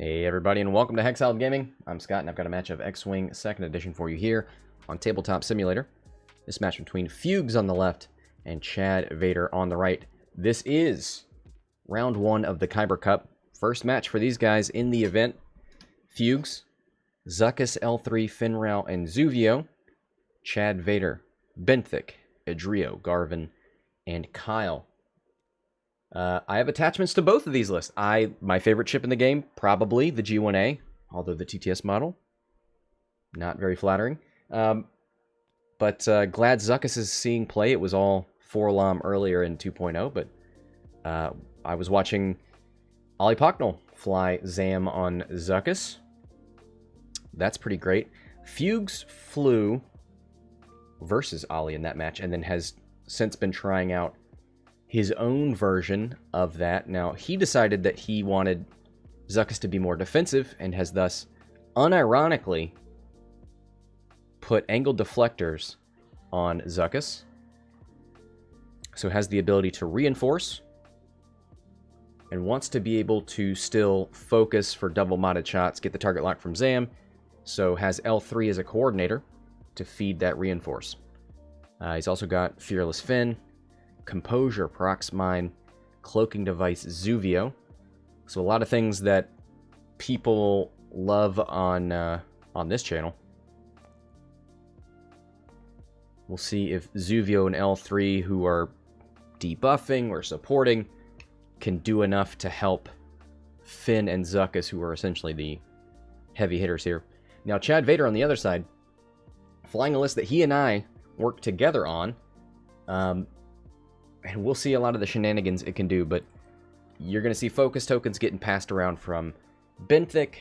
Hey everybody, and welcome to Hexiled Gaming. I'm Scott, and I've got a match of X-Wing 2nd Edition for you here on Tabletop Simulator. This match between Fuges on the left and Chadvader on the right. This is round 1 of the KYBER Cup. First match for these guys in the event. Fuges, Zuckuss, L3, Fenn and Zuvio. Chadvader, Benthic, Edrio, Garven, and Kyle. I have attachments to both of these lists. My favorite chip in the game, probably the G1A, although the TTS model, not very flattering. But glad Zuckuss is seeing play. It was all 4-LOM earlier in 2.0, but I was watching Ollie Pocknell fly Zam on Zuckuss. That's pretty great. Fuges flew versus Ollie in that match, and then has since been trying out his own version of that. Now, he decided that he wanted Zuckuss to be more defensive, and has thus, unironically, put angled deflectors on Zuckuss. So has the ability to reinforce, and wants to be able to still focus for double modded shots, get the target lock from Zam, so has L3 as a coordinator to feed that reinforce. He's also got Fearless Fenn, Composure, Prox Mine, Cloaking Device, Zuvio. So a lot of things that people love on this channel. We'll see if Zuvio and L3, who are debuffing or supporting, can do enough to help Fenn and Zuckuss, who are essentially the heavy hitters here. Now, Chadvader on the other side, flying a list that he and I worked together on. And we'll see a lot of the shenanigans it can do, but you're going to see focus tokens getting passed around from Benthic,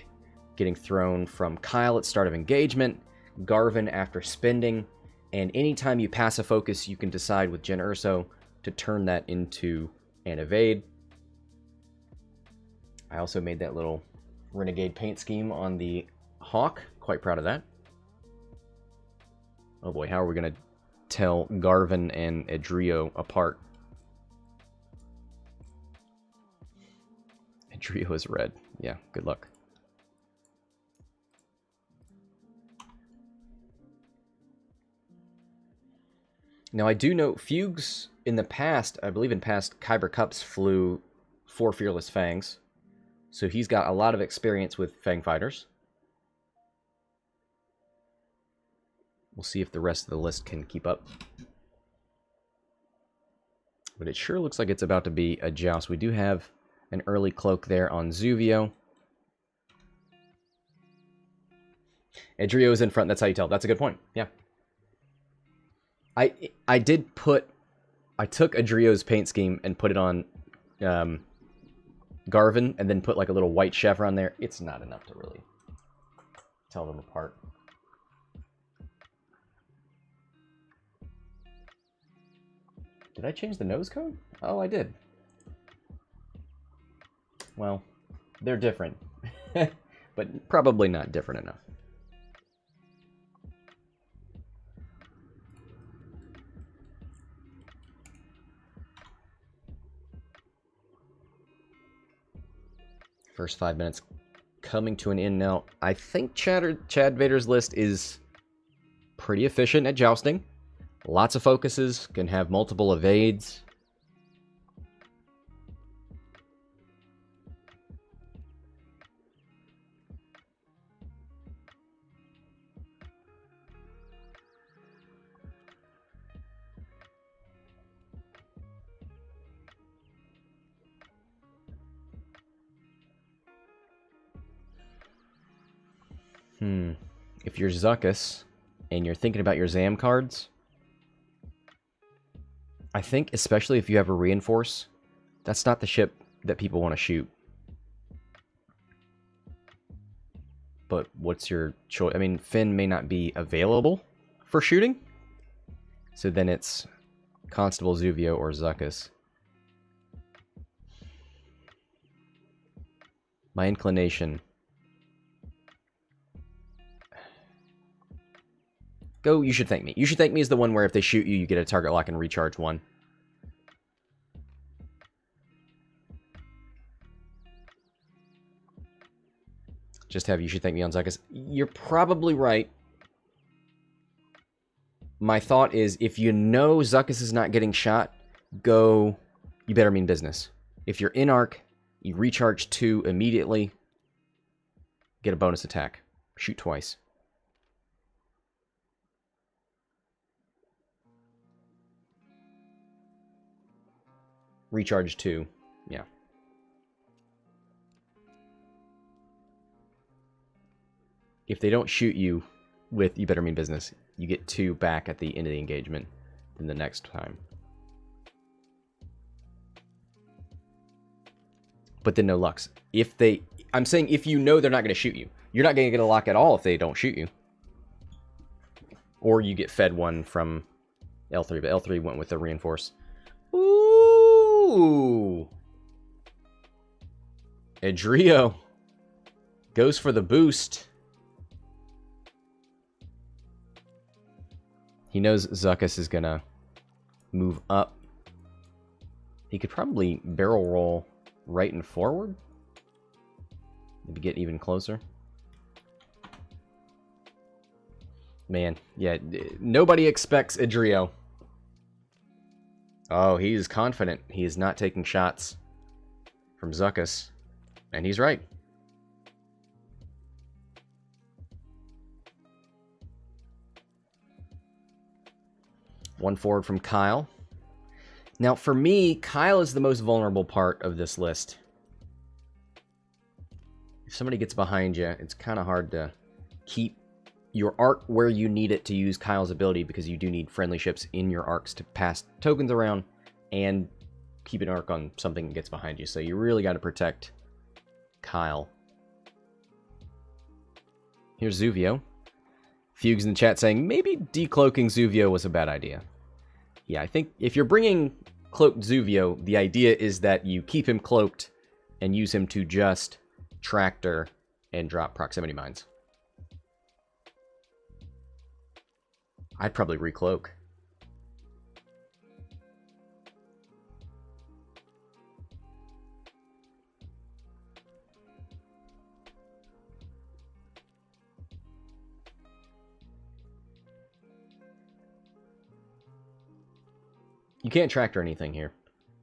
getting thrown from Kyle at start of engagement, Garven after spending, and anytime you pass a focus, you can decide with Gen Urso to turn that into an evade. I also made that little Renegade paint scheme on the Hawk. Quite proud of that. Oh boy, how are we going to tell Garven and Edrio apart? Edrio is red. Yeah, good luck. Now, I do know Fuges in the past, I believe in past KYBER Cups, flew 4 Fearless Fangs. So he's got a lot of experience with Fang fighters. We'll see if the rest of the list can keep up. But it sure looks like it's about to be a joust. We do have an early cloak there on Zuvio. Edrio is in front. That's how you tell. That's a good point. Yeah. I took Edrio's paint scheme and put it on Garven, and then put like a little white chevron there. It's not enough to really tell them apart. Did I change the nose cone? Oh, I did. Well, they're different, but probably not different enough. First 5 minutes coming to an end now. I think Chadvader's list is pretty efficient at jousting. Lots of focuses, can have multiple evades. If you're Zuckuss and you're thinking about your Zam cards, I think especially if you have a reinforce, that's not the ship that people want to shoot. But what's your choice? I mean, Fenn may not be available for shooting, so then it's Constable, Zuvio, or Zuckuss. My inclination... Go, You Should Thank Me. You Should Thank Me is the one where if they shoot you, you get a target lock and recharge 1. Just have you should thank me on Zuckuss. You're probably right. My thought is, if you know Zuckuss is not getting shot, go... You better mean business. If you're in arc, you recharge 2 immediately. Get a bonus attack. Shoot twice. Recharge 2. Yeah. If they don't shoot you with You Better Mean Business, you get 2 back at the end of the engagement in the next time. But then no lucks. If they... I'm saying if you know they're not going to shoot you. You're not going to get a lock at all if they don't shoot you. Or you get fed one from L3, but L3 went with the reinforce. Ooh! Edrio goes for the boost. He knows Zuckuss is going to move up. He could probably barrel roll right and forward. Maybe get even closer. Man, yeah, nobody expects Edrio. Oh, he is confident. He is not taking shots from Zuckuss. And he's right. One forward from Kyle. Now, for me, Kyle is the most vulnerable part of this list. If somebody gets behind you, it's kind of hard to keep your arc where you need it to use Kyle's ability, because you do need friendly ships in your arcs to pass tokens around and keep an arc on something that gets behind you. So you really got to protect Kyle. Here's Zuvio. Fuges in the chat saying, maybe decloaking Zuvio was a bad idea. Yeah, I think if you're bringing cloaked Zuvio, the idea is that you keep him cloaked and use him to just tractor and drop proximity mines. I'd probably recloak. You can't tractor anything here,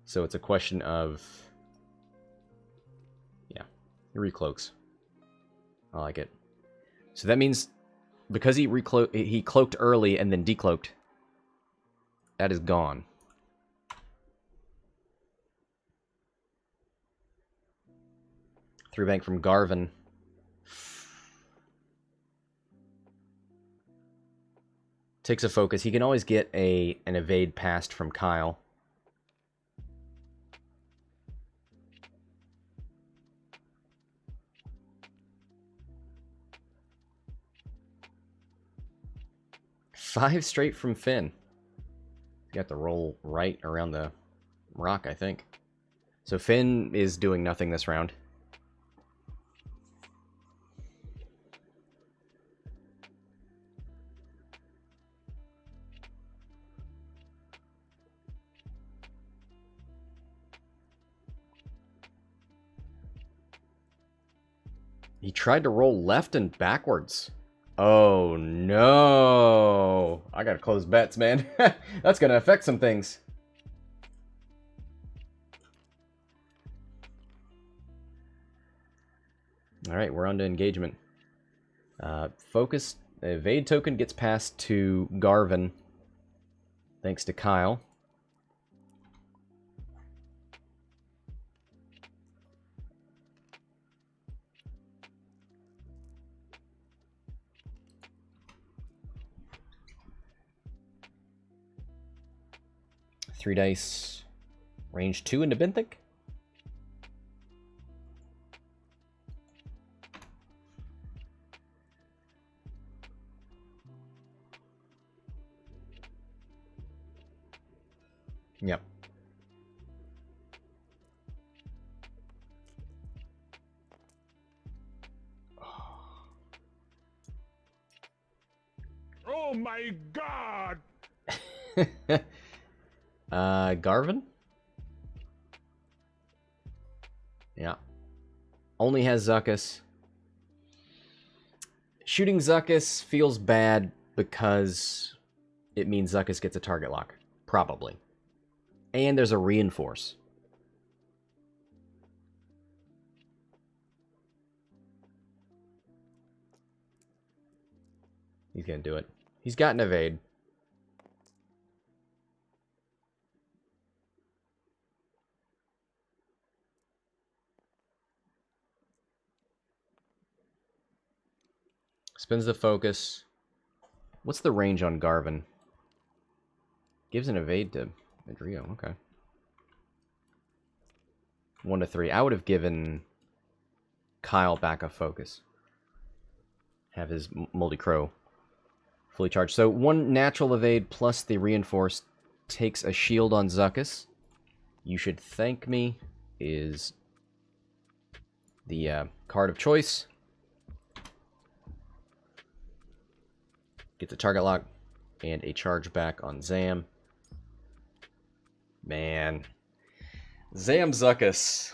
so it's a question of... Yeah, he recloaks. I like it. So that means, because he cloaked early and then decloaked, that is gone. Three bank from Garven. Takes a focus. He can always get an evade past from Kyle. Five straight from Fenn. You have to roll right around the rock, I think. So Fenn is doing nothing this round. He tried to roll left and backwards. Oh, no. I gotta close bets, man. That's gonna affect some things. Alright, we're on to engagement. Focus. Evade token gets passed to Garven. Thanks to Kyle. Three dice. Range 2 into Benthic. Yep. Oh my god! Garven? Yeah. Only has Zuckuss. Shooting Zuckuss feels bad because it means Zuckuss gets a target lock. Probably. And there's a reinforce. He's going to do it. He's got an evade. Spins the focus. What's the range on Garven? Gives an evade to Edrio. Okay. 1 to 3. I would have given Kyle back a focus. Have his Moldy Crow fully charged. So 1 natural evade plus the reinforced takes a shield on Zuckuss. You Should Thank Me is the card of choice. Gets a target lock and a charge back on Zam. Man. Zam Zuckuss.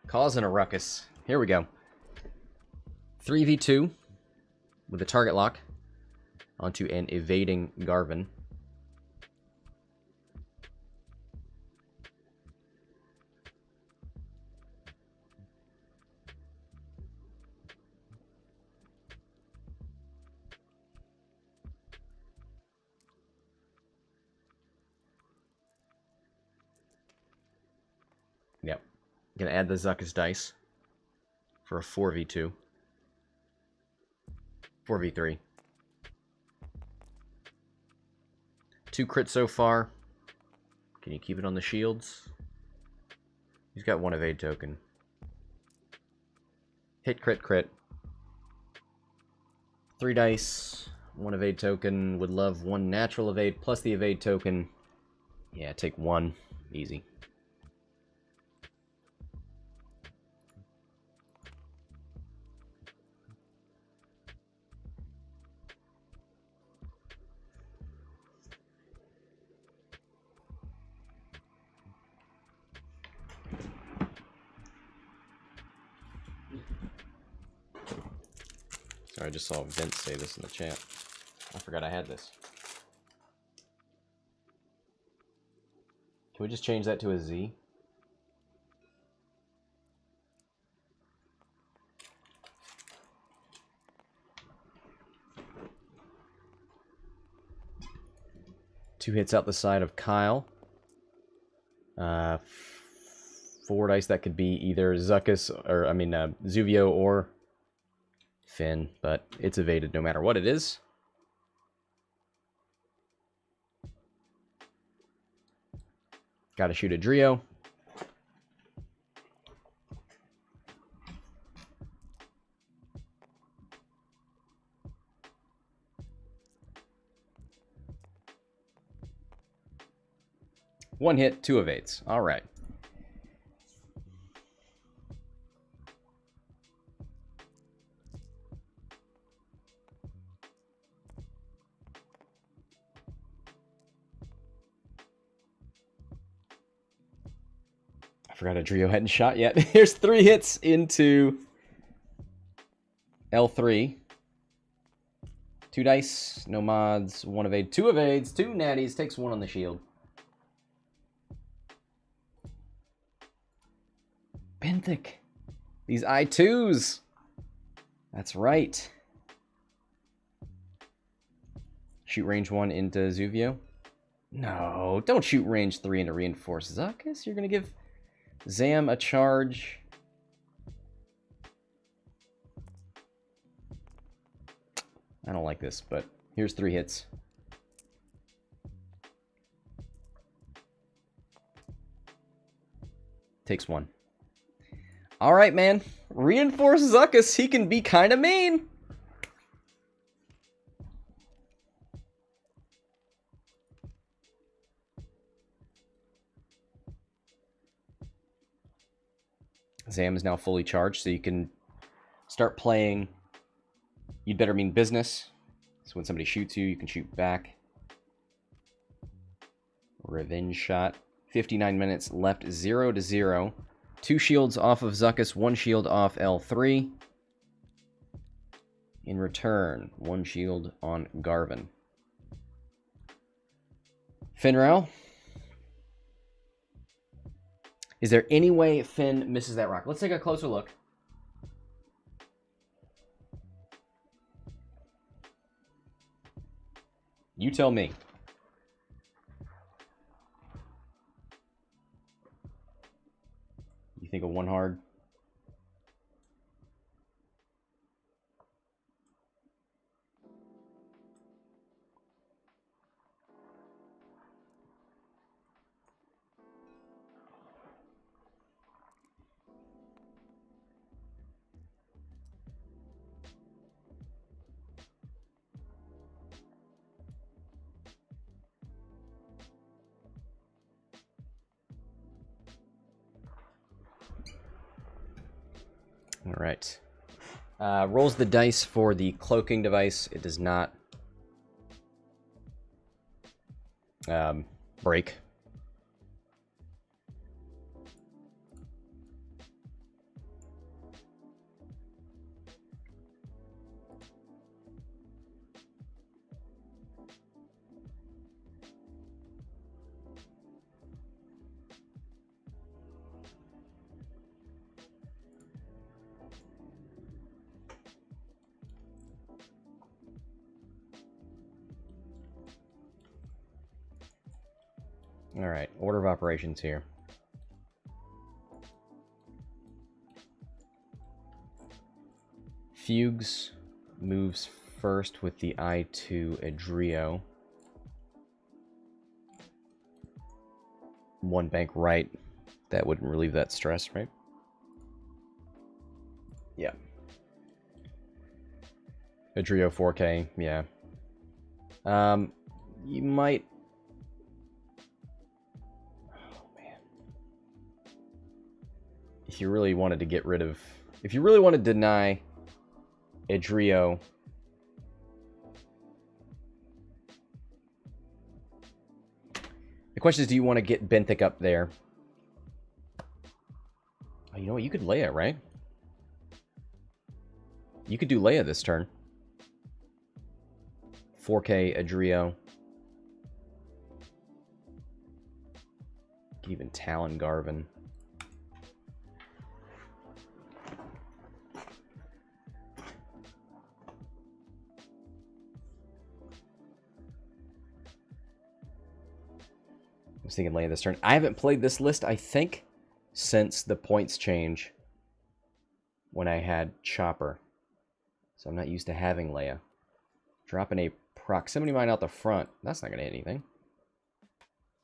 Causing a ruckus. Here we go. 3v2 with a target lock onto an evading Garven. Yep. Gonna add the Zuckuss dice for a 4v2. 4v3. 2 crits so far. Can you keep it on the shields? He's got 1 evade token. Hit, crit, crit. 3 dice. 1 evade token. Would love 1 natural evade plus the evade token. Yeah, take 1. Easy. Sorry, I just saw Vince say this in the chat. I forgot I had this. Can we just change that to a Z? Two hits out the side of Kyle. 4 dice, that could be either Zuckuss, or Zuvio or Fenn, but it's evaded no matter what it is. Gotta shoot Edrio. One hit, 2 evades. All right. I forgot Edrio hadn't shot yet. Here's 3 hits into L3. 2 dice, no mods, 1 evade, 2 evades, 2 natties, takes 1 on the shield. Benthic. These I2s. That's right. Shoot range 1 into Zuvio. No, don't shoot range 3 into reinforce Zuckuss. You're going to give Zam a charge. I don't like this, but here's 3 hits. Takes 1. All right, man. Reinforce Zuckuss. He can be kind of mean. Zam is now fully charged, so you can start playing You'd Better Mean Business. So when somebody shoots you, you can shoot back. Revenge shot. 59 minutes left, 0-0. 2 shields off of Zuckuss, 1 shield off L3. In return, 1 shield on Garven. Finral. Is there any way Fenn misses that rock? Let's take a closer look. You tell me. You think of 1 hard? All right. Rolls the dice for the cloaking device. It does not break. All right, order of operations here. Fuges moves first with the I2 Edrio. 1 bank right. That wouldn't relieve that stress, right? Yeah. Edrio 4K, yeah. You might... If you really wanted to get rid of... If you really want to deny Edrio... The question is, do you want to get Benthic up there? Oh, you know what? You could Leia, right? You could do Leia this turn. 4K Edrio. You could even Talon Garven. I was thinking Leia this turn. I haven't played this list, I think, since the points change when I had Chopper. So I'm not used to having Leia. Dropping a proximity mine out the front. That's not going to hit anything.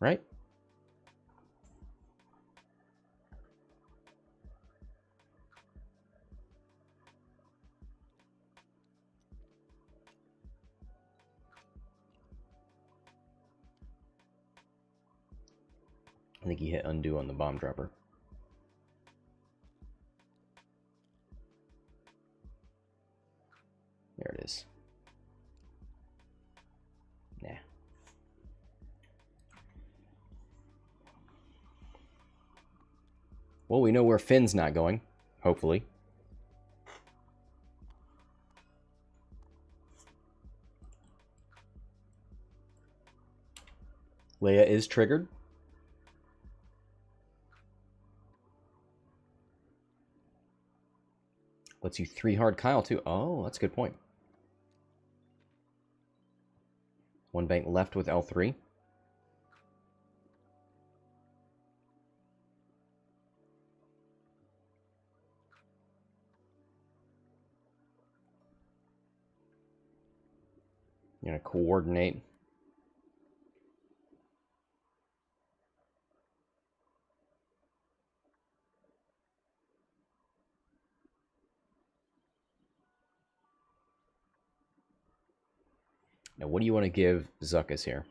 Right? I think he hit undo on the bomb dropper. There it is. Nah. Well, we know where Fenn's not going, hopefully. Leia is triggered. Lets you 3 hard Kyle, too. Oh, that's a good point. 1 bank left with L3. You're going to coordinate. Now, what do you want to give Zuckuss here?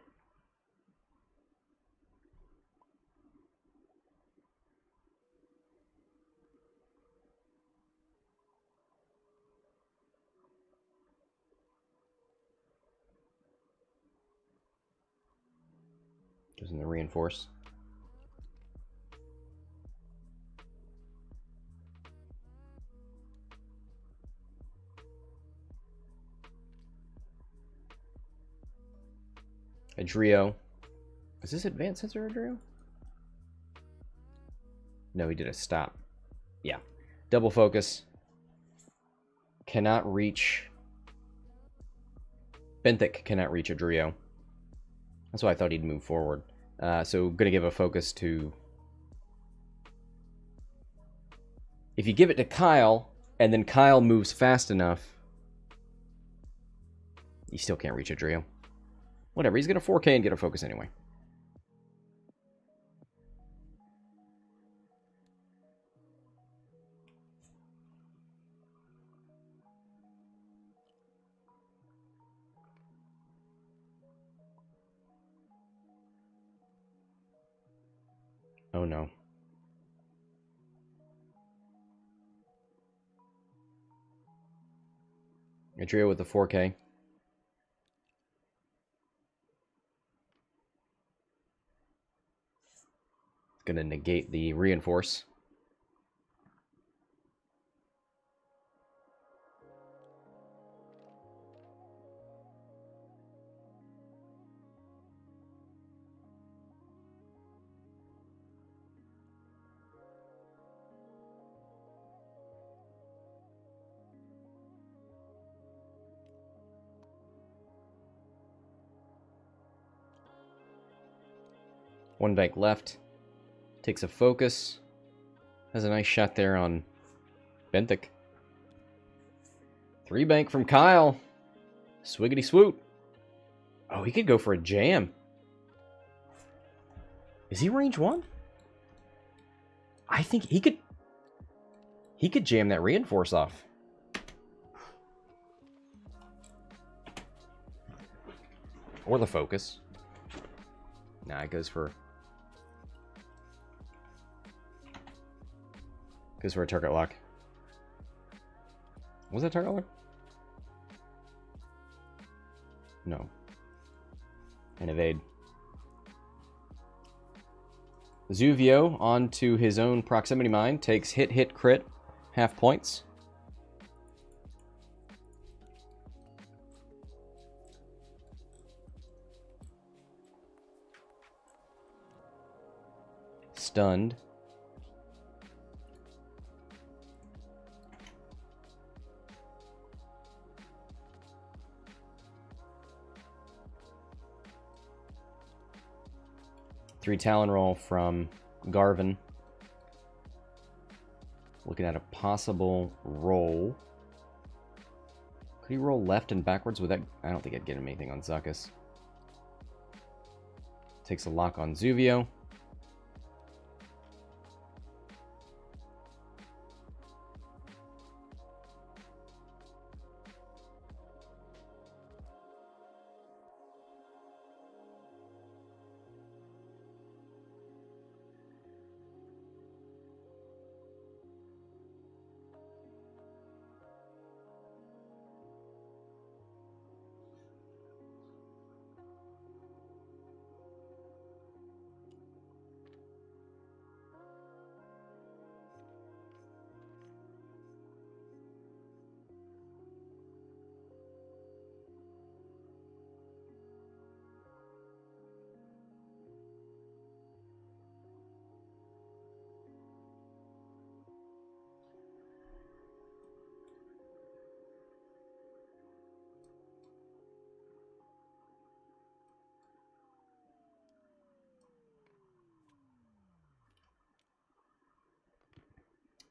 Goes in the reinforce. Edrio. Is this advanced sensor Edrio? No, he did a stop. Yeah. Double focus. Cannot reach. Benthic cannot reach Edrio. That's why I thought he'd move forward. So going to give a focus to... If you give it to Kyle, and then Kyle moves fast enough, you still can't reach Edrio. Whatever, he's going to 4K and get a focus anyway. Oh no. Edrio with the 4K. Going to negate the reinforce. One bank left. Takes a focus. Has a nice shot there on Benthic. 3 bank from Kyle. Swiggity swoot. Oh, he could go for a jam. Is he range 1? I think he could... He could jam that reinforce off. Or the focus. Nah, it goes for... Goes for a target lock. Was that target lock? No. And evade. Zuvio onto his own proximity mine. Takes hit, hit, crit. Half points. Stunned. Three Talon roll from Garven. Looking at a possible roll. Could he roll left and backwards with that? I don't think I'd get him anything on Zuckuss. Takes a lock on Zuvio.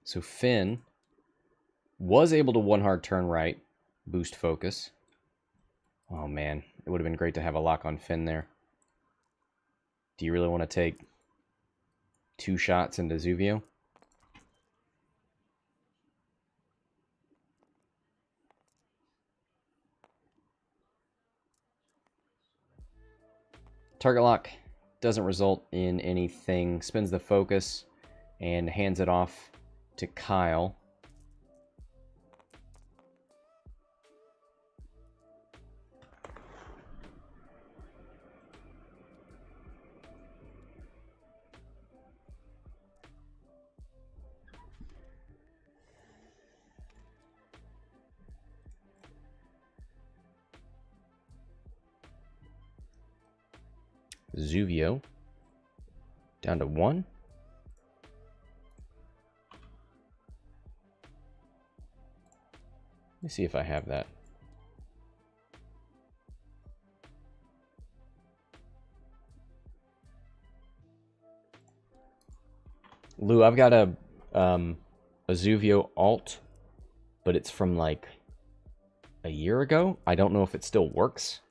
So Fenn was able to one hard turn right, boost focus. Oh man, it would have been great to have a lock on Fenn there. Do you really want to take 2 shots into Zuvio? Target lock doesn't result in anything. Spins the focus and hands it off to Kyle. Zuvio. Down to 1. Let me see if I have that. Lou, I've got a Zuvio alt, but it's from like a year ago. I don't know if it still works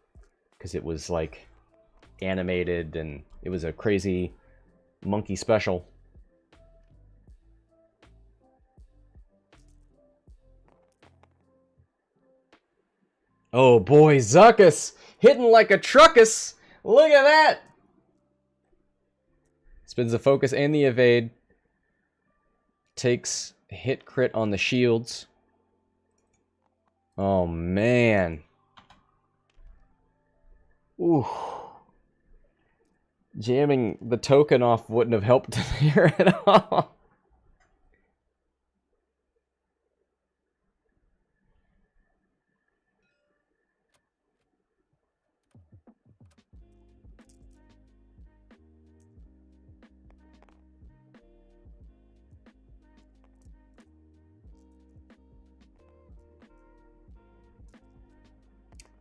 because it was like animated and it was a crazy monkey special. Oh boy, Zuckuss hitting like a truckus. Look at that. Spins the focus and the evade. Takes hit crit on the shields. Oh man. Ooh. Jamming the token off wouldn't have helped here at all.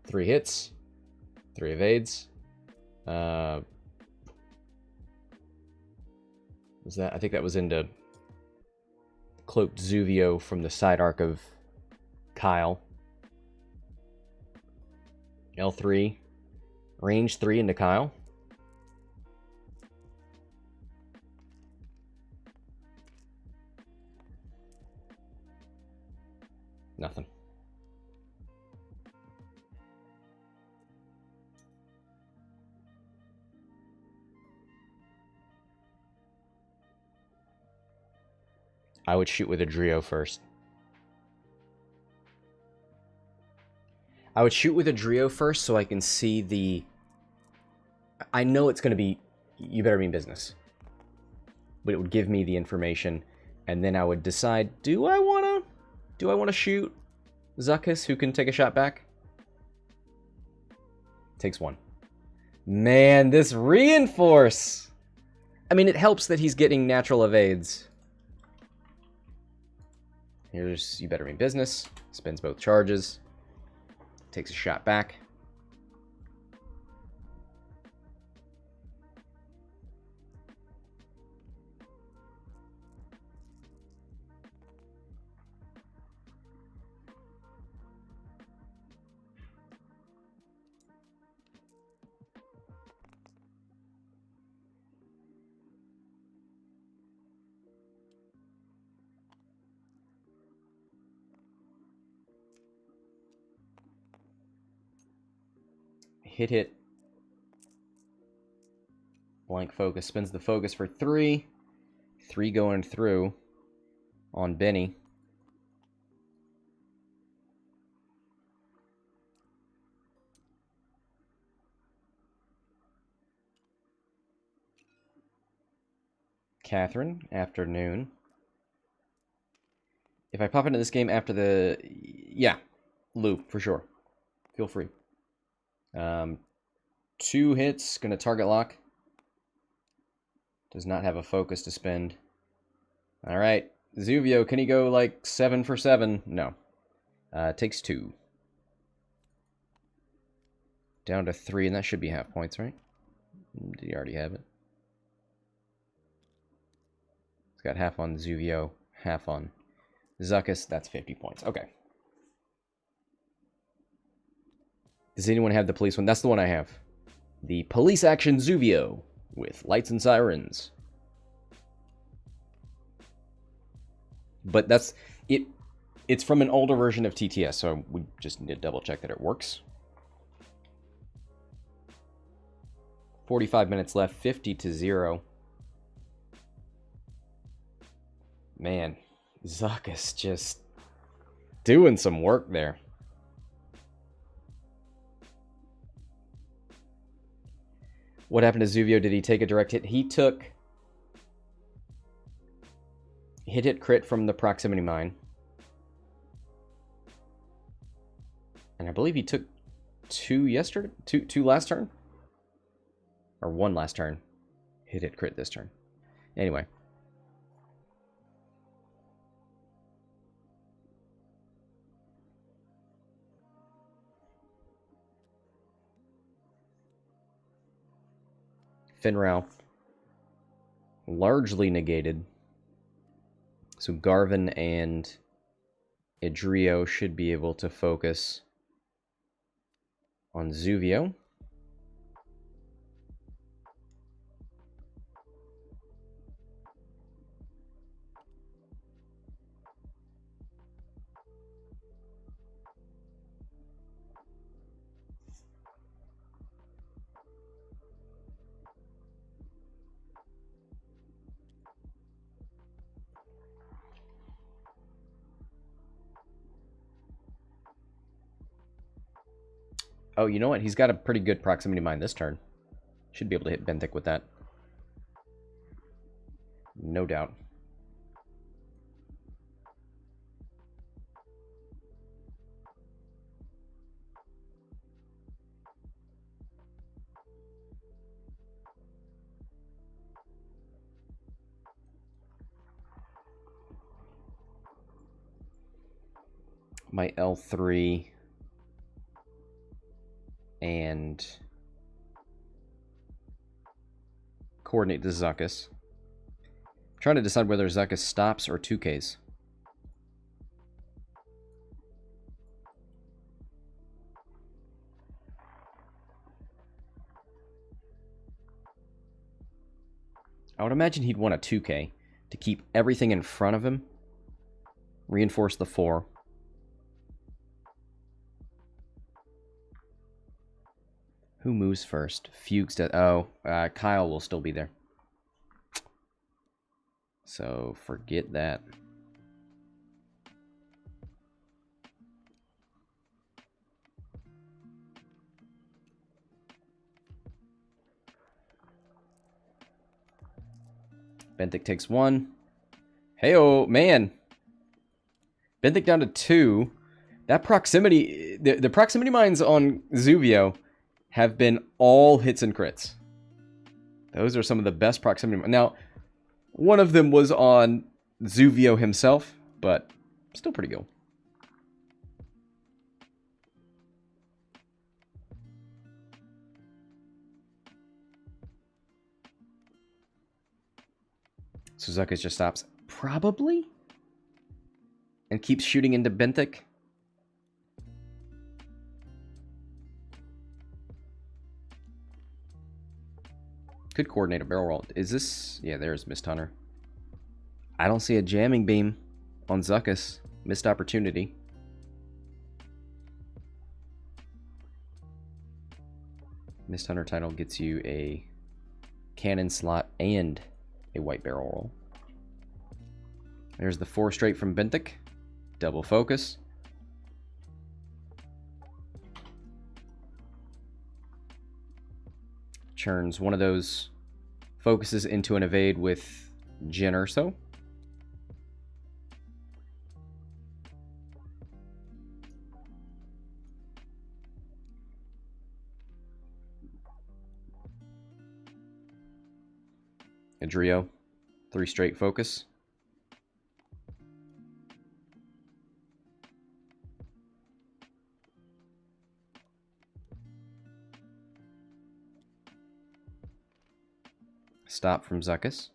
Three hits, 3 evades. Was that? I think that was into cloaked Zuvio from the side arc of Kyle. L3, range 3 into Kyle. Nothing. I would shoot with Edrio first. I would shoot with Edrio first so I can see the... I know it's going to be... You better mean business. But it would give me the information, and then I would decide, do I want to shoot Zuckuss, who can take a shot back? Takes 1. Man, this reinforce! I mean, it helps that he's getting natural evades. Here's You Better Mean Business. Spins both charges. Takes a shot back. Hit. Blank focus. Spins the focus for 3. 3 going through on Benny. Catherine, afternoon. If I pop into this game after the... Yeah, Lou, for sure. Feel free. 2 hits, gonna target lock. Does not have a focus to spend. Alright, Zuvio, can he go like 7 for 7? No. Takes 2. Down to 3, and that should be half points, right? Did he already have it? He's got half on Zuvio, half on Zuckuss. That's 50 points. Okay. Does anyone have the police one? That's the one I have. The police action Zuvio with lights and sirens. But that's it. It's from an older version of TTS, so we just need to double check that it works. 45 minutes left, 50-0. Man, Zuckuss just doing some work there. What happened to Zuvio? Did he take a direct hit? He took hit crit from the proximity mine. And I believe he took 2 yesterday, two last turn. Or one last turn. Hit crit this turn. Anyway. Finral. Largely negated. So Garven and Edrio should be able to focus on Zuvio. Oh, you know what? He's got a pretty good proximity mine this turn. Should be able to hit Benthic with that. No doubt. My L3 and coordinate to Zuckuss. I'm trying to decide whether Zuckuss stops or 2Ks. I would imagine he'd want a 2K to keep everything in front of him. Reinforce the 4. Who moves first? Fuges does. Oh, Kyle will still be there. So forget that. Benthic takes 1. Hey-oh, man. Benthic down to 2. That proximity, the proximity mines on Zuvio have been all hits and crits. Those are some of the best proximity mines. Now, one of them was on Zuvio himself, but still pretty good. So Zuckuss just stops, probably, and keeps shooting into Benthic. Could coordinate a barrel roll. Is this... Yeah, there's Mist Hunter. I don't see a jamming beam on Zuckuss. Missed opportunity. Mist Hunter title gets you a cannon slot and a white barrel roll. There's the 4 straight from Benthic. Double focus. Churns one of those focuses into an evade with Jin Urso. Edrio, 3 straight focus. Stop from Zuckuss.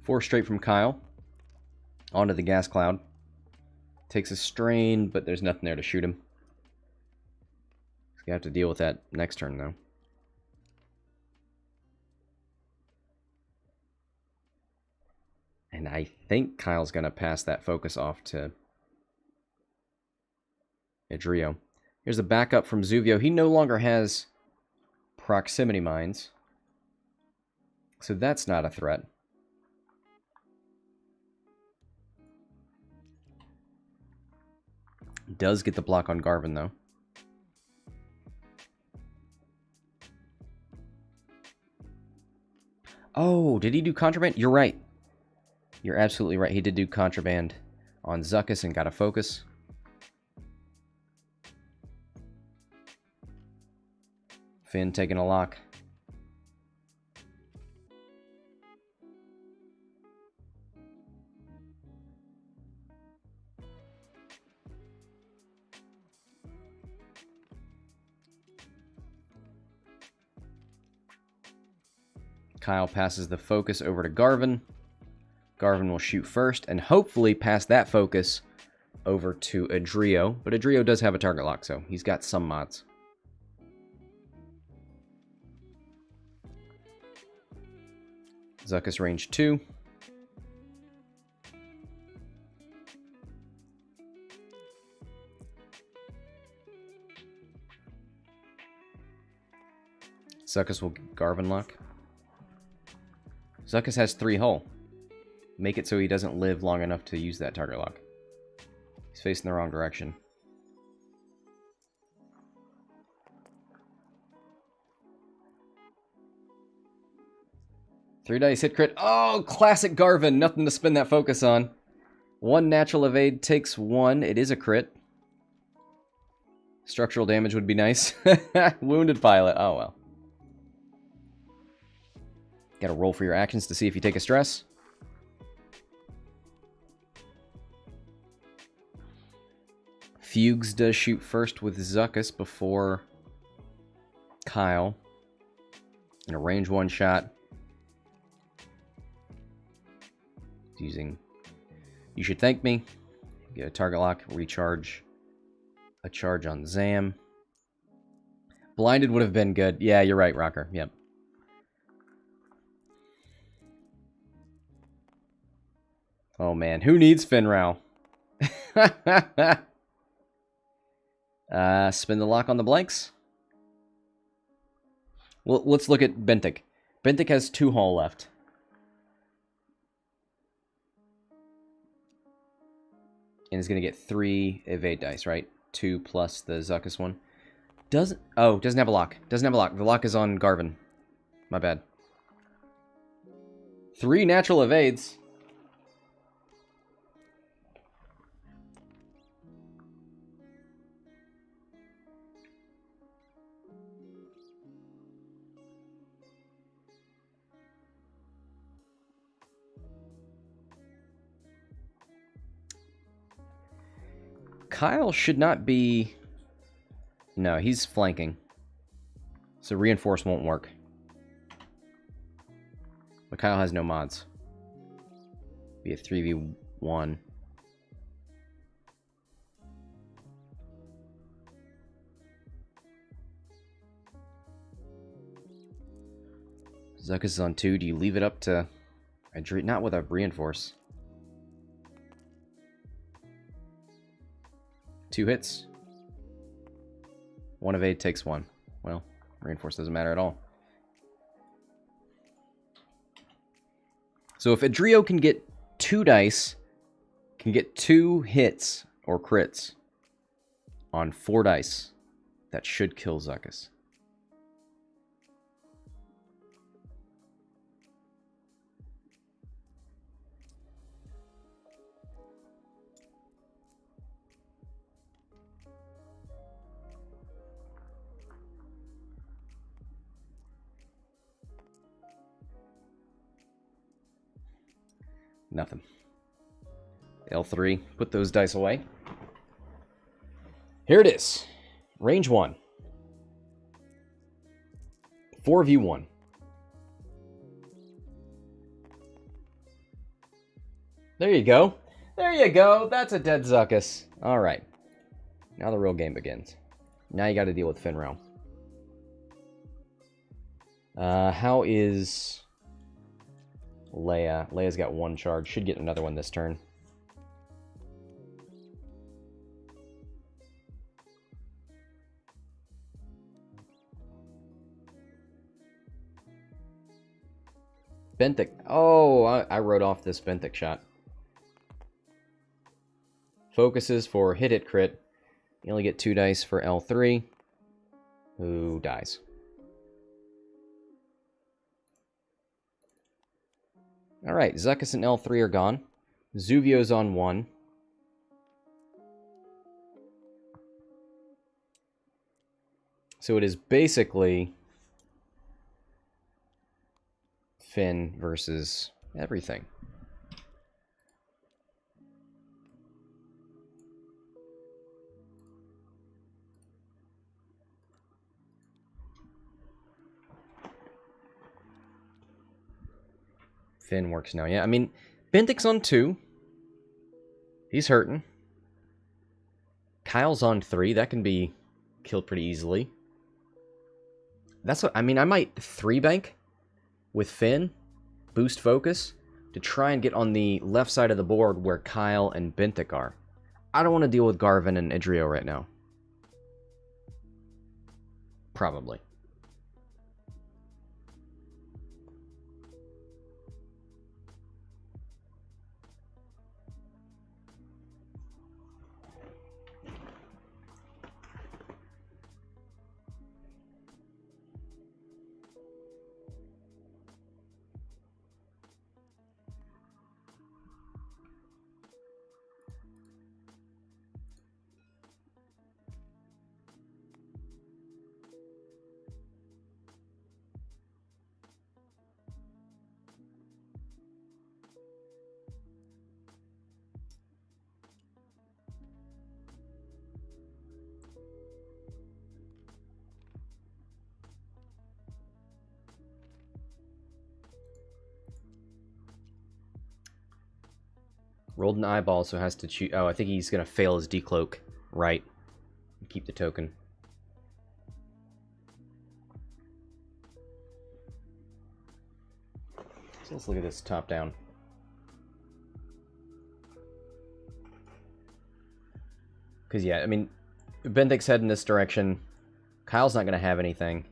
Four straight from Kyle. Onto the gas cloud. Takes a strain, but there's nothing there to shoot him. He's gonna have to deal with that next turn, though. And I think Kyle's gonna pass that focus off to Edrio. Here's a backup from Zuvio. He no longer has proximity mines, so that's not a threat. Does get the block on Garven, though. Oh, did he do contraband? You're right. You're absolutely right. He did do contraband on Zuckuss and got a focus. Fenn taking a lock. Kyle passes the focus over to Garven. Garven will shoot first and hopefully pass that focus over to Edrio. But Edrio does have a target lock, so he's got some mods. Zuckuss range 2. Zuckuss will Garven lock. Zuckuss has 3 hull. Make it so he doesn't live long enough to use that target lock. He's facing the wrong direction. Three dice hit crit. Oh, classic Garven. Nothing to spin that focus on. 1 natural evade takes 1. It is a crit. Structural damage would be nice. Wounded pilot. Oh, well. Got to roll for your actions to see if you take a stress. Fuges does shoot first with Zuckuss before Kyle. In a range 1 shot. Using You Should Thank Me. Get a target lock, recharge a charge on Zam. Blinded would have been good. Yeah, you're right, Rocker. Yep. Oh man, who needs Finral? Spin the lock on the blanks. Well, let's look at Benthic. Benthic has 2 hull left. And is going to get 3 evade dice, right? 2 plus the Zuckuss one. Doesn't have a lock. Doesn't have a lock. The lock is on Garven. My bad. 3 natural evades. Kyle should not be... No, he's flanking. So reinforce won't work. But Kyle has no mods. Be a 3v1. Zuckuss is on 2. Do you leave it up to... Not with a reinforce. 2 hits. 1 evade takes 1. Well, reinforce doesn't matter at all. So if Edrio can get 2 dice, can get 2 hits or crits on 4 dice, that should kill Zuckuss. Nothing. L3, put those dice away. Here it is. Range 1. 4v1. There you go. There you go. That's a dead Zuckuss. Alright. Now the real game begins. Now you got to deal with Finral. How is... Leia. Leia's got 1 charge. Should get another one this turn. Benthic. Oh, I wrote off this Benthic shot. Focuses for hit crit. You only get 2 dice for L3. Who dies? Alright, Zuckuss and L3 are gone. Zuvio's on 1. So it is basically Fenn versus everything. Fenn works now. Yeah, I mean, Benthic's on 2. He's hurting. Kyle's on 3. That can be killed pretty easily. That's what I mean. I might 3-bank with Fenn, boost focus, to try and get on the left side of the board where Kyle and Benthic are. I don't want to deal with Garven and Edrio right now. Probably. Rolled an eyeball, so has to choose. Oh, I think he's going to fail his decloak. Right. Keep the token. So let's look at this top down. Because, yeah, I mean, Benthic's heading this direction. Kyle's not going to have anything.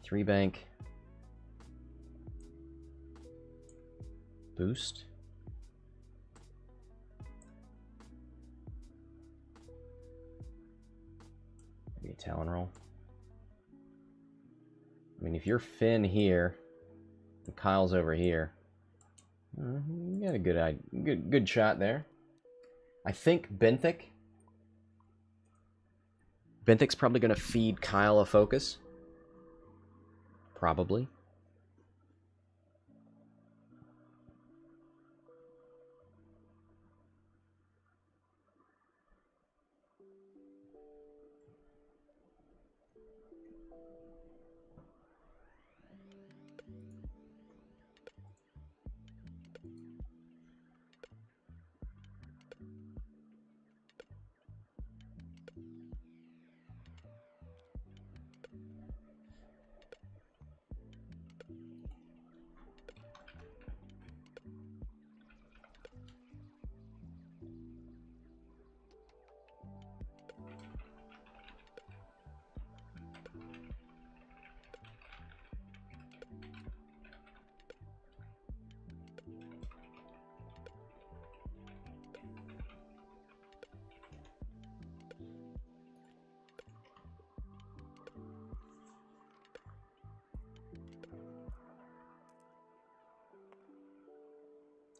3-bank. Boost. Maybe a Talon roll. I mean, if you're Fenn here, and Kyle's over here, you got a good shot there. I think Benthic. Benthic's probably going to feed Kyle a focus. Probably.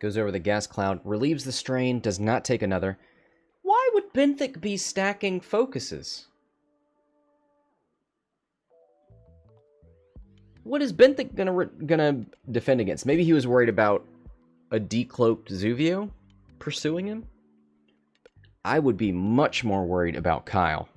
Goes over the gas cloud, relieves the strain, does not take another. Why would Benthic be stacking focuses? What is Benthic gonna defend against? Maybe he was worried about a decloaked Zuvio pursuing him? I would be much more worried about Kyle.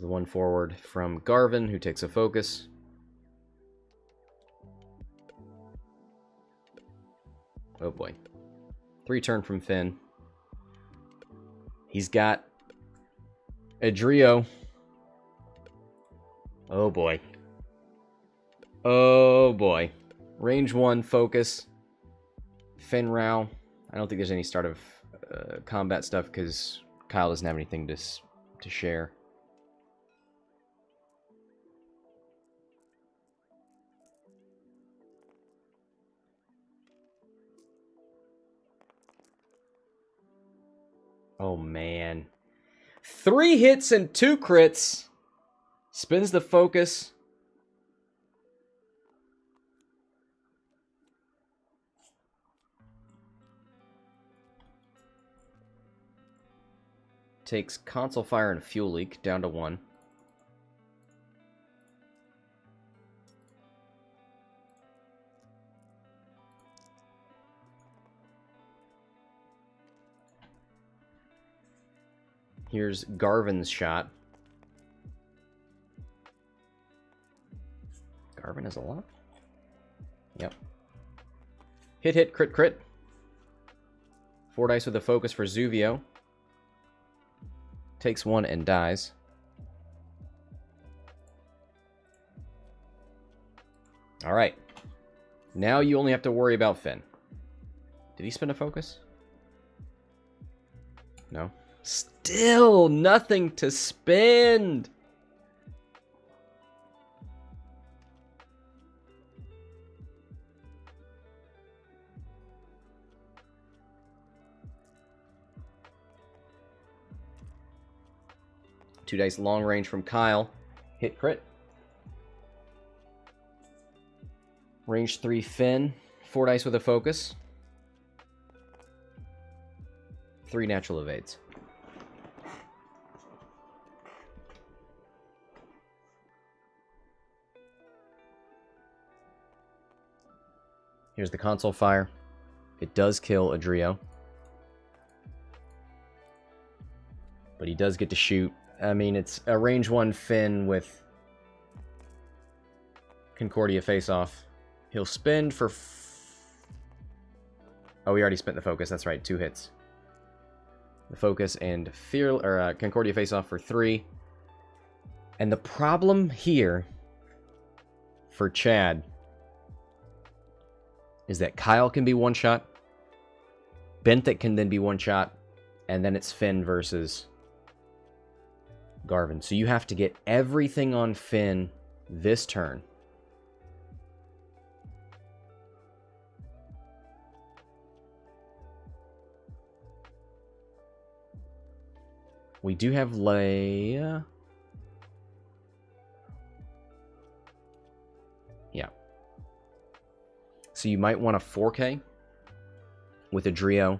The one forward from Garven, who takes a focus. Oh boy. 3-turn from Fenn. He's got Edrio. Oh boy. Oh boy. Range 1, focus. Fenn Rao. I don't think there's any start of combat stuff because Kyle doesn't have anything to share. Oh, man. 3 hits and 2 crits. Spins the focus. takes console fire and fuel leak down to 1. Here's Garven's shot. Garven has a lot? Yep. Hit, hit, crit, crit. 4 dice with a focus for Zuvio. Takes 1 and dies. Alright. Now you only have to worry about Fenn. Did he spend a focus? No. Still nothing to spend! Two dice long range from Kyle. Hit crit. Range 3 Fenn. 4 dice with a focus. 3 natural evades. Here's the console fire. It does kill Edrio. But he does get to shoot. I mean, it's a range 1 Fenn with Concordia face-off. He'll spend for... Oh, he already spent the focus. That's right, 2 hits. The focus and Concordia face-off for 3. And the problem here for Chad is that Kyle can be one-shot. Benthic can then be one-shot. And then it's Fenn versus Garven. So you have to get everything on Fenn this turn. We do have Leia. Yeah. So you might want a 4K with Edrio.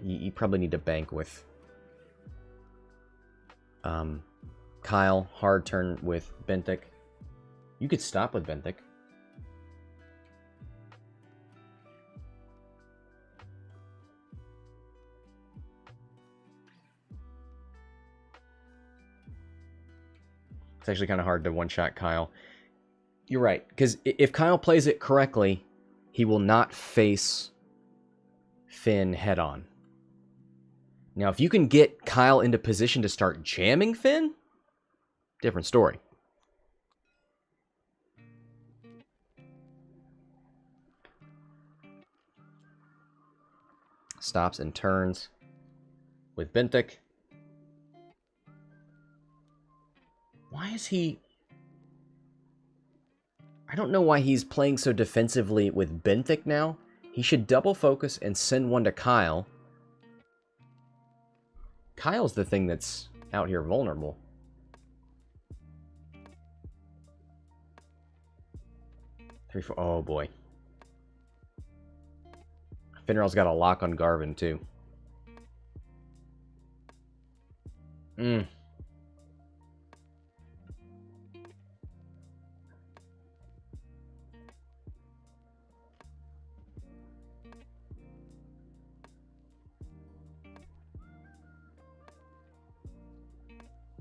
You probably need to bank with Kyle. Hard turn with Benthic. You could stop with Benthic. It's actually kind of hard to one-shot Kyle. You're right, because if Kyle plays it correctly, he will not face Fenn head-on. Now, if you can get Kyle into position to start jamming Fenn, different story. Stops and turns with Benthic. Why is he... I don't know why he's playing so defensively with Benthic now. He should double focus and send one to Kyle. Kyle's the thing that's out here vulnerable. Three, four. Oh boy. Finral's got a lock on Garven too.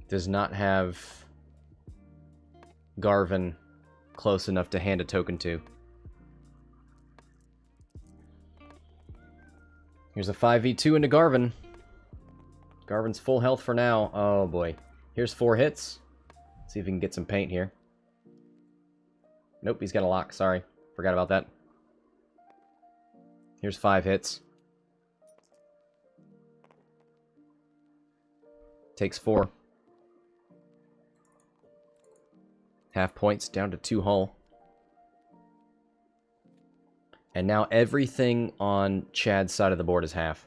Does not have Garven close enough to hand a token to. Here's a 5v2 into Garven. Garven's full health for now. Oh boy. Here's 4 hits. See if we can get some paint here. Nope, he's got a lock. Sorry. Forgot about that. Here's 5 hits. Takes 4. Half points down to 2 hull. And now everything on Chad's side of the board is half.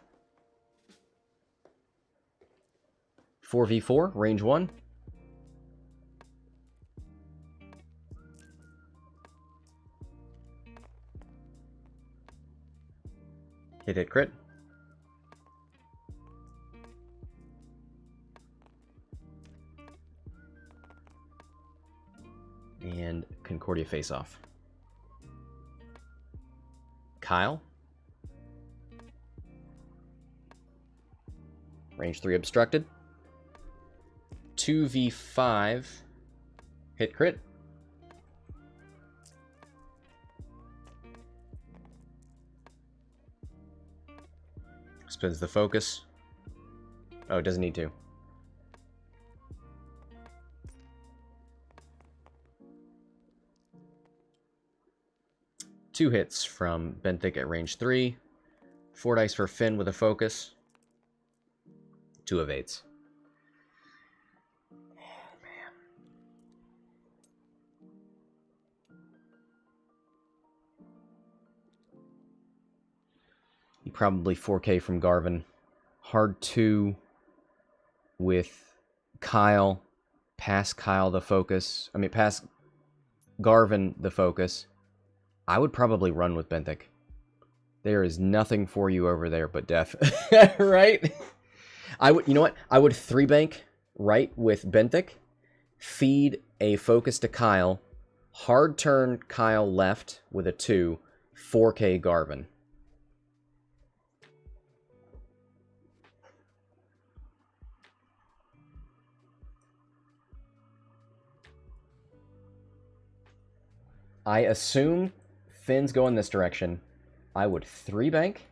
4v4, range 1. Hit crit. And Concordia face off. Kyle. Range 3 obstructed. 2v5. Hit crit. Spins the focus. Oh, it doesn't need to. Two hits from Benthic at range 3. 4 dice for Fenn with a focus. 2 evades. Oh, man. You probably 4K from Garven. Hard 2 with Kyle. Pass Kyle the focus. I mean, pass Garven the focus. I would probably run with Benthic. There is nothing for you over there but death. Right? I would, you know what? I would 3-bank right with Benthic. Feed a focus to Kyle. Hard turn Kyle left with a 2. 4K Garven. I assume Finn's going this direction. I would 3-bank,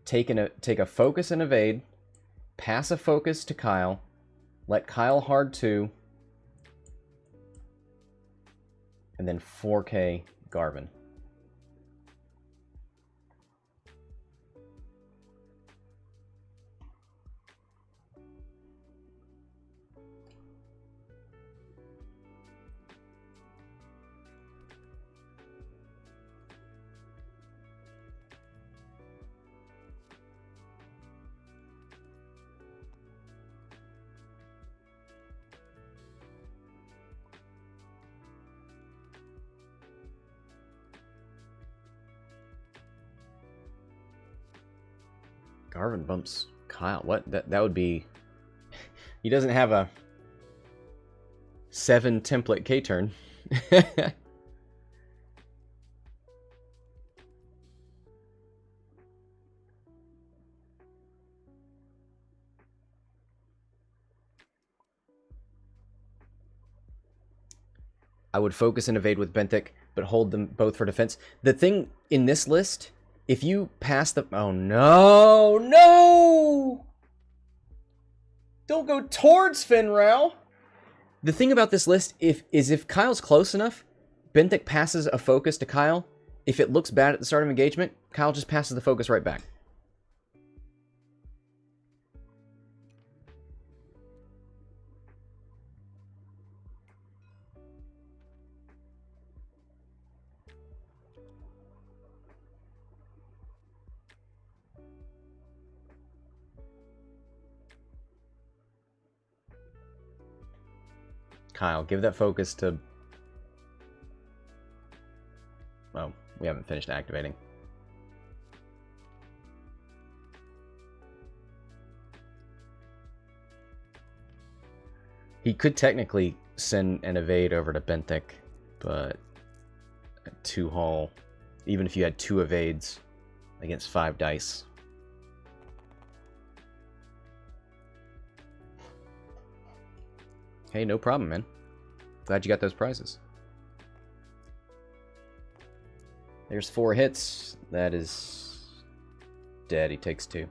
take a focus and evade, pass a focus to Kyle, let Kyle hard 2, and then 4K Garven. Garven bumps Kyle. What? That would be... He doesn't have a 7 template K-turn. I would focus and evade with Benthic, but hold them both for defense. The thing in this list... If you pass the... Oh, no! No! Don't go towards Finrao! The thing about this list is if Kyle's close enough, Benthic passes a focus to Kyle. If it looks bad at the start of engagement, Kyle just passes the focus right back. Kyle, give that focus to... Oh, we haven't finished activating. He could technically send an evade over to Benthic, but 2 hull, even if you had 2 evades against 5 dice. Hey, no problem, man. Glad you got those prizes. There's 4 hits. That is dead. He takes 2.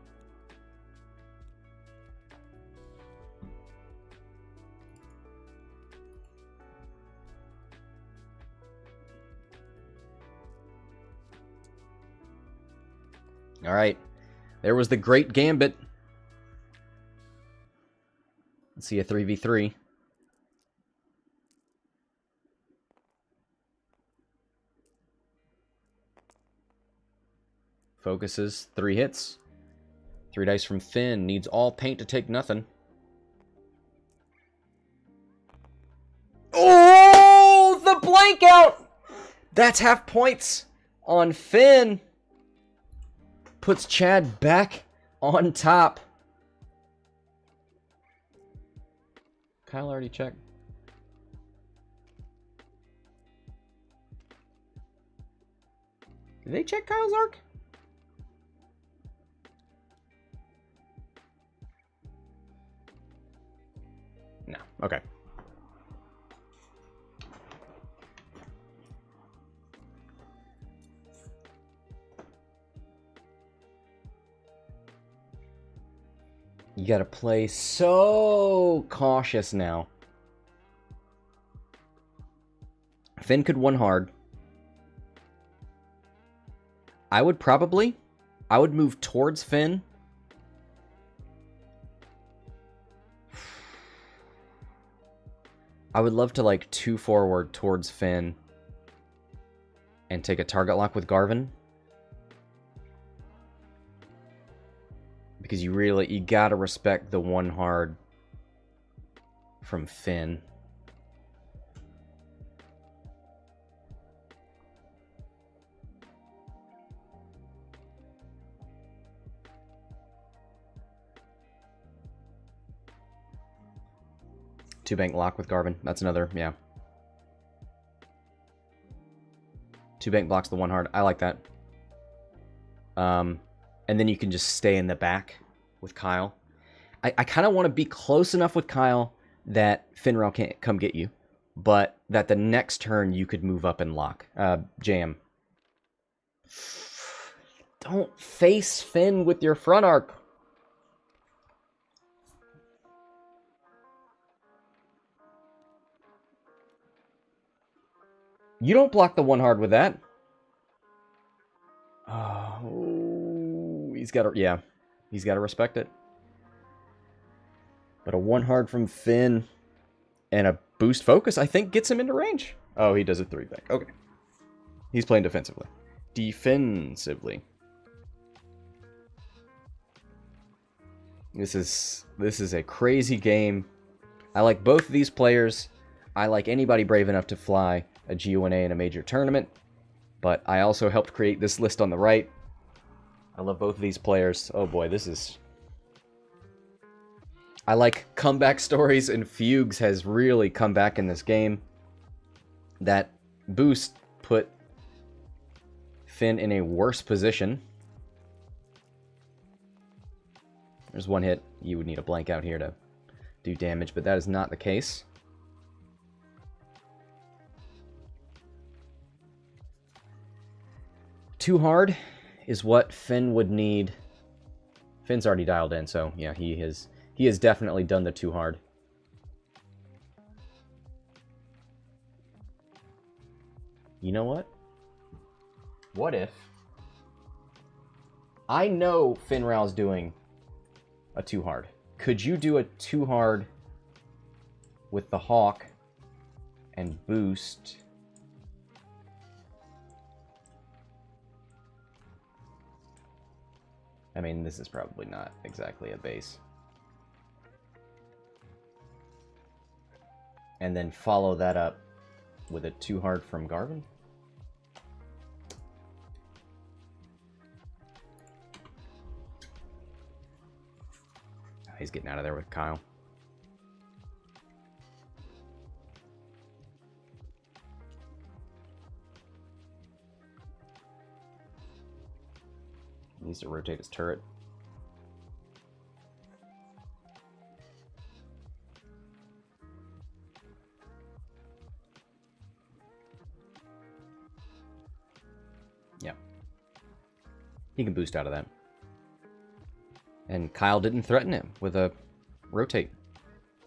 All right. There was the great gambit. Let's see a 3v3. Focuses, 3 hits. 3 dice from Fenn. Needs all paint to take nothing. Oh, the blank out! That's half points on Fenn. puts Chad back on top. Kyle already checked. Did they check Kyle's arc? No. Okay. You gotta play so cautious now. Fenn could one hard. I would move towards Fenn. I would love to like 2 forward towards Fenn and take a target lock with Garven. Because you gotta respect the one hard from Fenn. Two bank lock with Garven. That's another, yeah. Two bank blocks the one hard. I like that. And then you can just stay in the back with Kyle. I kind of want to be close enough with Kyle that Finral can't come get you, but that the next turn you could move up and lock. Jam. Don't face Fenn with your front arc. You don't block the one hard with that. Oh, he's got to, yeah. He's got to respect it. But a one hard from Fenn and a boost focus, I think, gets him into range. Oh, he does a 3 back. Okay. He's playing defensively. Defensively. This is a crazy game. I like both of these players. I like anybody brave enough to fly a GONA in a major tournament. But I also helped create this list on the right. I love both of these players. Oh boy, this is... I like comeback stories, and Fuges has really come back in this game. That boost put Fenn in a worse position. There's one hit. You would need a blank out here to do damage, but that is not the case. Too hard is what Fenn would need. Finn's already dialed in, so yeah, he has definitely done the too hard. You know what? What if I know Finral's doing a too hard? Could you do a too hard with the Hawk and boost? I mean, this is probably not exactly a base. And then follow that up with a too hard from Garven? Oh, he's getting out of there with Kyle. He needs to rotate his turret. Yeah. He can boost out of that. And Kyle didn't threaten him with a rotate.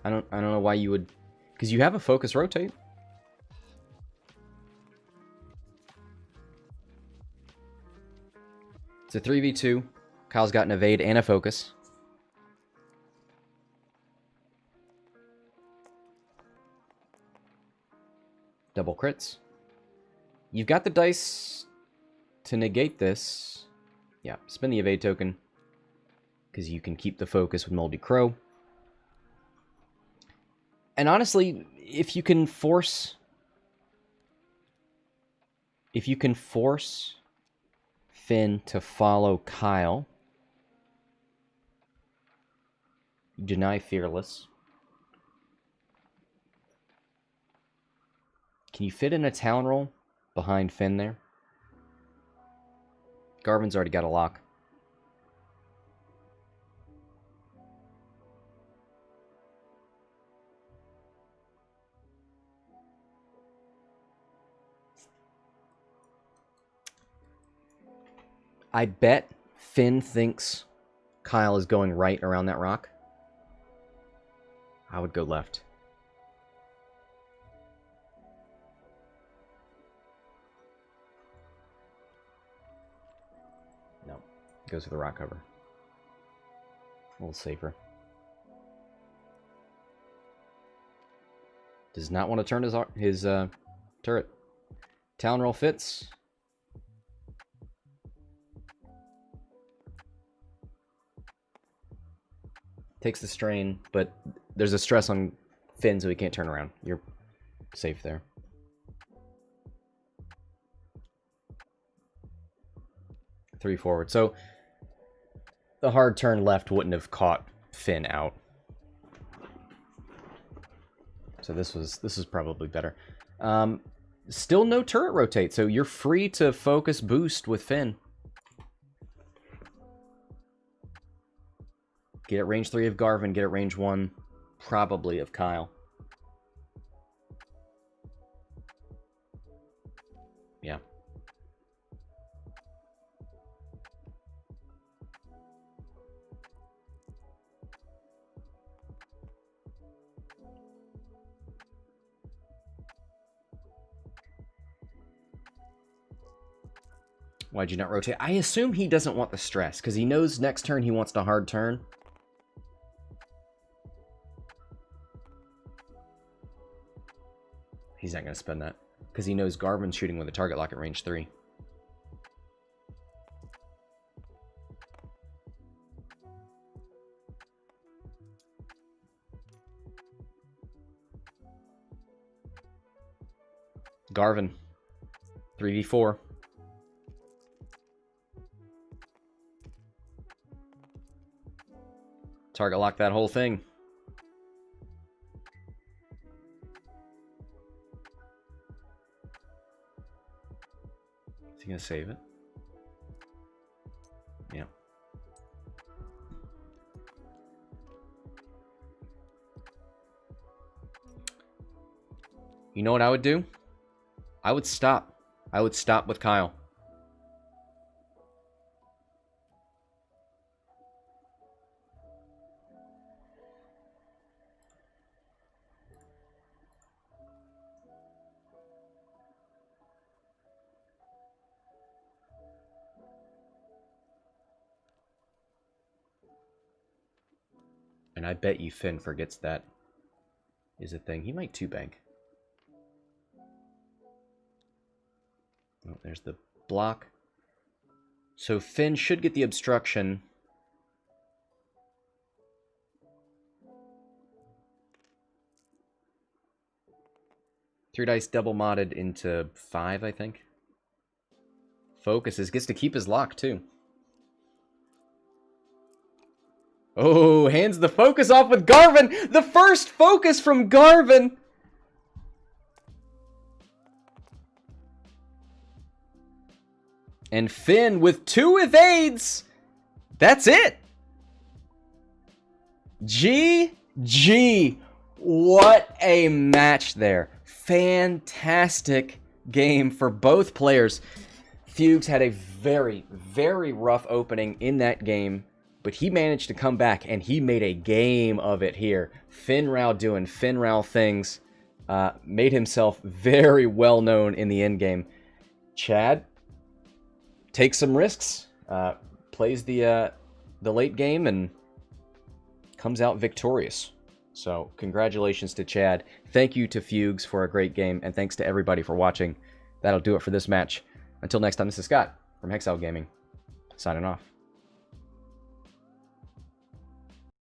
I don't know why you would, because you have a focus rotate. It's a 3v2. Kyle's got an evade and a focus. Double crits. You've got the dice to negate this. Yeah, spin the evade token, because you can keep the focus with Moldy Crow. And honestly, if you can force Fenn to follow Kyle. Deny Fearless. Can you fit in a Talon roll behind Fenn there? Garven's already got a lock. I bet Fenn thinks Kyle is going right around that rock. I would go left. No. Goes to the rock cover. A little safer. Does not want to turn his turret. Talon roll fits. Takes the strain, but there's a stress on Fenn, so he can't turn around. You're safe there. Three forward. So the hard turn left wouldn't have caught Fenn out. So this was probably better. Still no turret rotate, so you're free to focus boost with Fenn. Get at range 3 of Garven, get at range 1, probably, of Kyle. Yeah. Why'd you not rotate? I assume he doesn't want the stress, because he knows next turn he wants to hard turn. He's not going to spend that, because he knows Garven's shooting with a target lock at range 3. Garven. 3v4. Target lock that whole thing. Is he going to save it? Yeah. You know what I would do? I would stop. I would stop with Kyle. And I bet you Fenn forgets that is a thing. He might 2-bank. Oh, there's the block. So Fenn should get the obstruction. Three dice double modded into 5, I think. Focuses. Gets to keep his lock, too. Oh, hands the focus off with Garven! The first focus from Garven! And Fenn with 2 evades! That's it! GG! What a match there. Fantastic game for both players. Fuges had a very, very rough opening in that game, but he managed to come back, and he made a game of it here. Fenn Rau doing Fenn Rau things. Made himself very well known in the endgame. Chad takes some risks. Plays the late game, and comes out victorious. So, congratulations to Chad. Thank you to Fuges for a great game, and thanks to everybody for watching. That'll do it for this match. Until next time, this is Scott from Hexiled Gaming, signing off.